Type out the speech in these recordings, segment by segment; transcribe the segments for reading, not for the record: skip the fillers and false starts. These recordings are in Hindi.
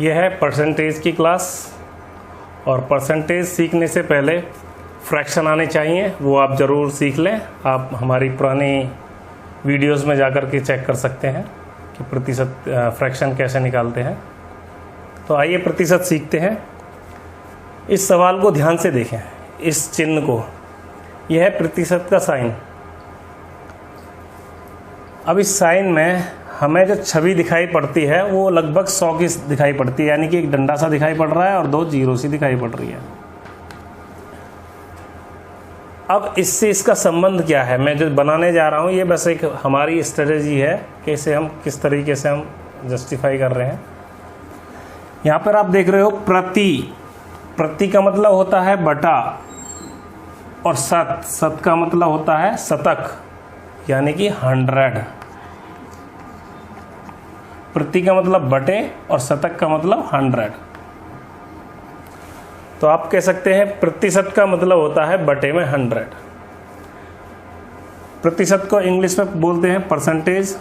यह है परसेंटेज की क्लास। और परसेंटेज सीखने से पहले फ्रैक्शन आने चाहिए, वो आप ज़रूर सीख लें। आप हमारी पुरानी वीडियोस में जाकर के चेक कर सकते हैं कि प्रतिशत फ्रैक्शन कैसे निकालते हैं। तो आइए प्रतिशत सीखते हैं। इस सवाल को ध्यान से देखें, इस चिन्ह को, यह है प्रतिशत का साइन। अब इस साइन में हमें जो छवि दिखाई पड़ती है वो लगभग 100 की दिखाई पड़ती है, यानी कि एक डंडा सा दिखाई पड़ रहा है और 2 जीरो सी दिखाई पड़ रही है। अब इससे इसका संबंध क्या है, मैं जो बनाने जा रहा हूँ ये बस एक हमारी स्ट्रेटजी है कि इसे हम किस तरीके से हम जस्टिफाई कर रहे हैं। यहाँ पर आप देख रहे हो प्रति का मतलब होता है बटा, और सत का मतलब होता है शतक, यानी कि 100। प्रति का मतलब बटे और शतक का मतलब 100। तो आप कह सकते हैं प्रतिशत का मतलब होता है बटे में 100। प्रतिशत को इंग्लिश में बोलते हैं परसेंटेज।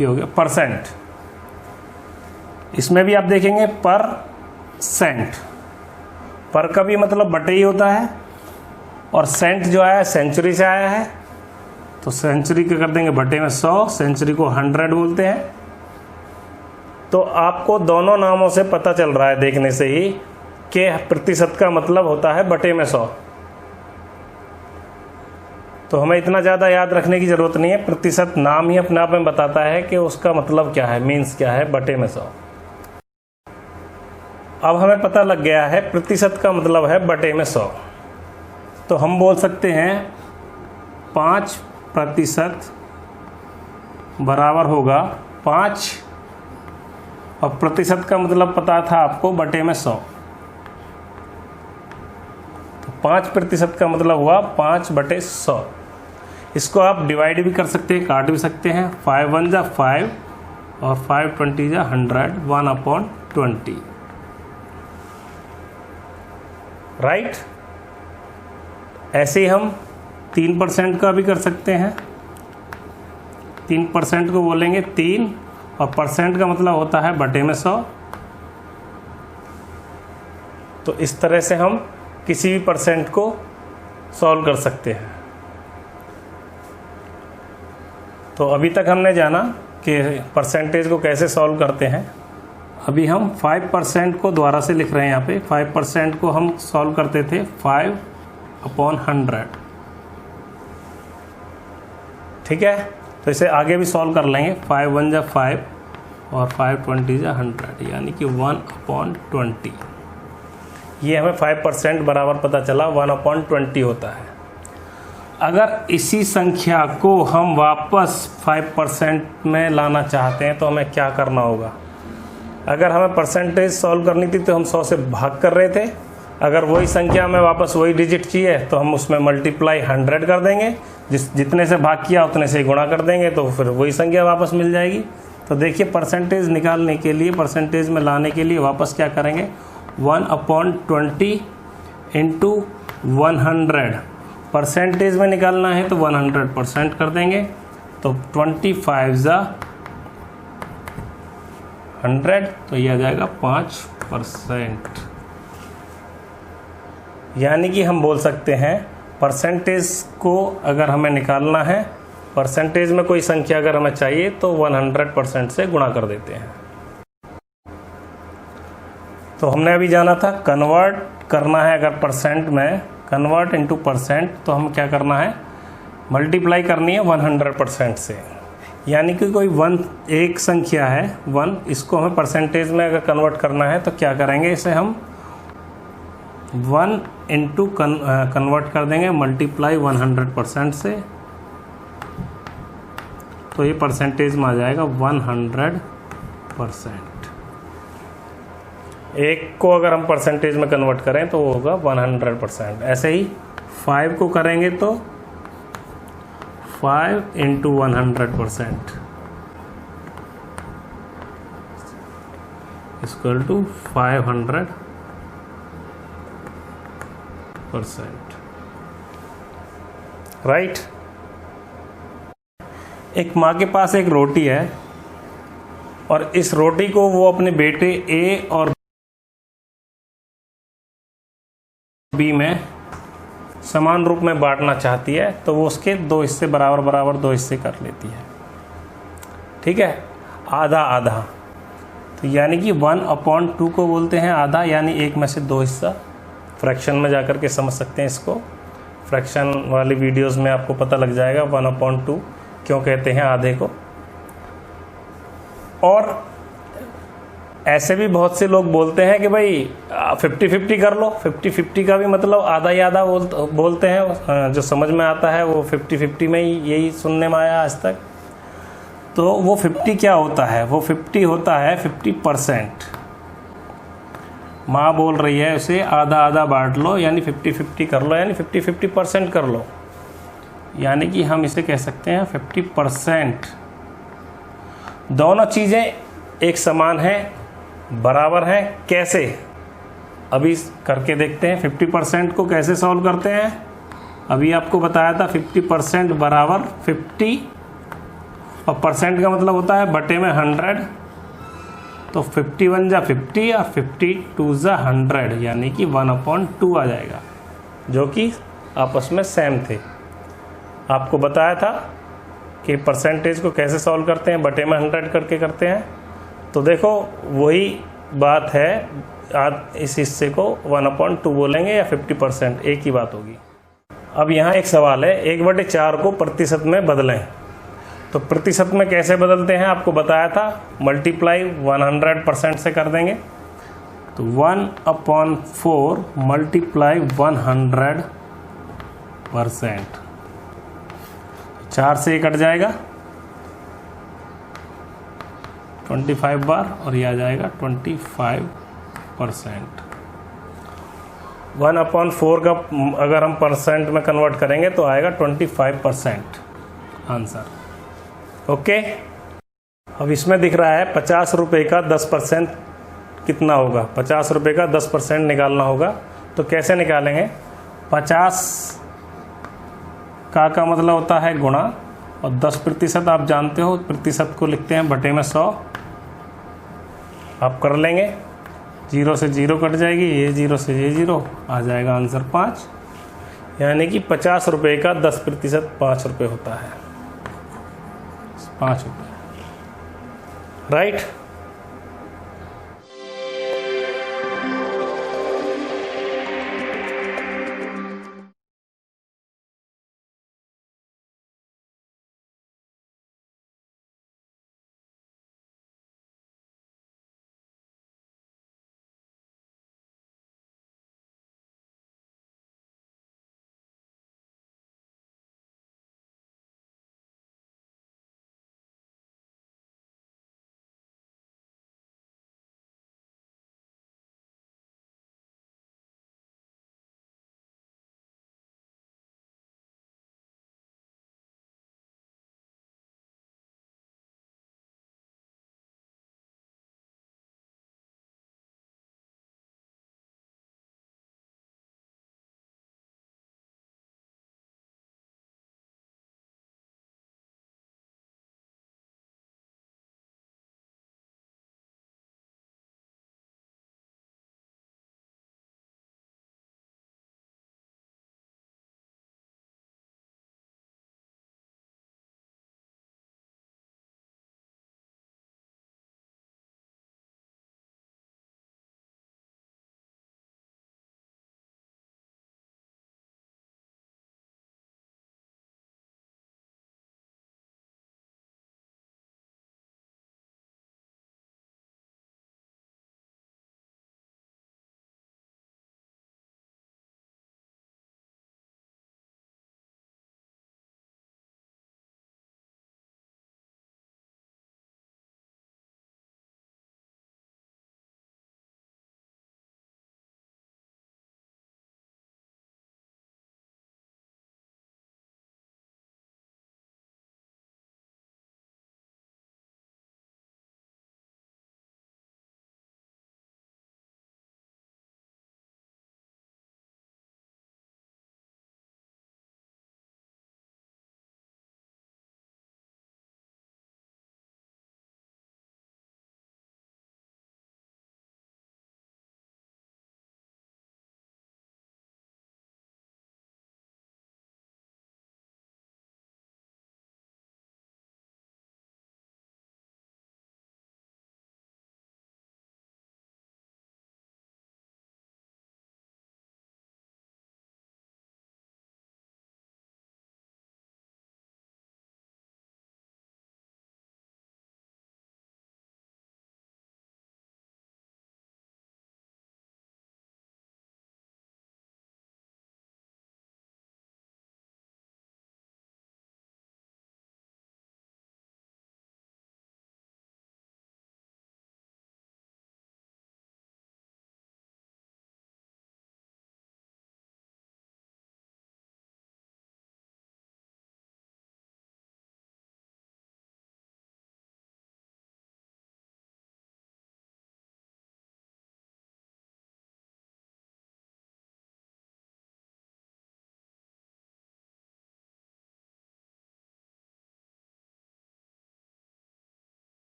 ये हो गया परसेंट। इसमें भी आप देखेंगे परसेंट, पर का भी मतलब बटे ही होता है, और सेंट जो आया है सेंचुरी से आया है, तो सेंचुरी का कर देंगे बटे में 100, सेंचुरी को 100 बोलते हैं। तो आपको दोनों नामों से पता चल रहा है देखने से ही कि प्रतिशत का मतलब होता है बटे में 100। तो हमें इतना ज़्यादा याद रखने की ज़रूरत नहीं है, प्रतिशत नाम ही अपने आप में बताता है कि उसका मतलब क्या है, मीन्स क्या है, बटे में 100। अब हमें पता लग गया है प्रतिशत का मतलब है बटे में 100। तो हम बोल सकते हैं 5% बराबर होगा 5, और प्रतिशत का मतलब पता था आपको बटे में 100। तो 5% का मतलब हुआ 5/100। इसको आप डिवाइड भी कर सकते हैं, काट भी सकते हैं। 5 1 जा 5 और 5 20 जा 100, 1/20। राइट। ऐसे ही हम 3% का भी कर सकते हैं। 3% को बोलेंगे 3, और परसेंट का मतलब होता है बटे में 100। तो इस तरह से हम किसी भी परसेंट को सॉल्व कर सकते हैं। तो अभी तक हमने जाना कि परसेंटेज को कैसे सॉल्व करते हैं। अभी हम 5% को दोबारा से लिख रहे हैं। यहाँ पे 5% को हम सॉल्व करते थे 5/100। ठीक है, तो इसे आगे भी सॉल्व कर लेंगे। 5 1 जा 5 और 5 20 जा 100, यानी कि 1/20। ये हमें 5% बराबर पता चला, 1/20 होता है। अगर इसी संख्या को हम वापस 5% में लाना चाहते हैं तो हमें क्या करना होगा। अगर हमें परसेंटेज सॉल्व करनी थी तो हम 100 से भाग कर रहे थे। अगर वही संख्या में वापस वही डिजिट चाहिए तो हम उसमें मल्टीप्लाई 100 कर देंगे, जितने से भाग किया उतने से गुणा कर देंगे, तो फिर वही संख्या वापस मिल जाएगी। तो देखिए परसेंटेज निकालने के लिए, परसेंटेज में लाने के लिए वापस क्या करेंगे, 1/20 इंटू 100। परसेंटेज में निकालना है तो 100% कर देंगे, तो 25 जा 100, तो यह आ जाएगा 5%। यानी कि हम बोल सकते हैं परसेंटेज को अगर हमें निकालना है, परसेंटेज में कोई संख्या अगर हमें चाहिए तो 100% से गुणा कर देते हैं। तो हमने अभी जाना था कन्वर्ट करना है, अगर परसेंट में कन्वर्ट इनटू परसेंट, तो हम क्या करना है, मल्टीप्लाई करनी है 100% से। यानी कि कोई एक संख्या है 1, इसको हमें परसेंटेज में अगर कन्वर्ट करना है तो क्या करेंगे, इसे हम 1 इंटू कन्वर्ट कर देंगे मल्टीप्लाई 100% से, तो ये परसेंटेज में आ जाएगा 100%। एक को अगर हम परसेंटेज में कन्वर्ट करें तो वो होगा 100%। ऐसे ही 5 को करेंगे तो 5 इंटू 100% इक्वल टू 500%। राइट। एक माँ के पास एक रोटी है और इस रोटी को वो अपने बेटे ए और बी में समान रूप में बांटना चाहती है, तो वो उसके 2 हिस्से बराबर बराबर 2 हिस्से कर लेती है। ठीक है, आधा आधा, तो यानी कि 1/2 को बोलते हैं आधा, यानी 1 में से 2 हिस्सा। फ्रैक्शन में जाकर के समझ सकते हैं इसको, फ्रैक्शन वाली वीडियोस में आपको पता लग जाएगा 1/2 क्यों कहते हैं आधे को। और ऐसे भी बहुत से लोग बोलते हैं कि भाई 50-50 कर लो। 50-50 का भी मतलब आधा ही आधा बोलते हैं, जो समझ में आता है वो 50-50 में ही, यही सुनने में आया आज तक। तो वो 50 क्या होता है? वो 50 होता है 50%। माँ बोल रही है उसे आधा आधा बांट लो, यानी 50-50 कर लो, यानी 50-50% कर लो, यानी कि हम इसे कह सकते हैं 50%। दोनों चीज़ें एक समान हैं, बराबर हैं। कैसे? अभी करके देखते हैं। 50% को कैसे सॉल्व करते हैं? अभी आपको बताया था 50% बराबर 50, और परसेंट का मतलब होता है बटे में 100। तो 51 जा 50 और 52 जा 100, यानी कि 1/2 आ जाएगा, जो कि आपस में सेम थे। आपको बताया था कि परसेंटेज को कैसे सॉल्व करते हैं, बटे में 100 करके करते हैं। तो देखो वही बात है, आप इस हिस्से को 1/2 बोलेंगे या 50%, एक ही बात होगी। अब यहाँ एक सवाल है, 1/4 को प्रतिशत में बदलें। तो प्रतिशत में कैसे बदलते हैं आपको बताया था, मल्टीप्लाई 100% से कर देंगे। तो 1/4 मल्टीप्लाई 100%, 4 से कट जाएगा 25 बार, और ये आ जाएगा 25%। 1/4 का अगर हम परसेंट में कन्वर्ट करेंगे तो आएगा 25% आंसर। ओके, अब इसमें दिख रहा है 50 रुपये का 10% कितना होगा? 50 रुपये का 10% निकालना होगा। तो कैसे निकालेंगे? 50 का मतलब होता है गुणा, और 10% आप जानते हो, प्रतिशत को लिखते हैं बटे में 100। आप कर लेंगे, 0 से 0 कट जाएगी, ये 0 से ये 0, आ जाएगा आंसर 5। यानी कि 50 रुपये का 10% 5 रुपये होता है, 5 रुपये। राइट।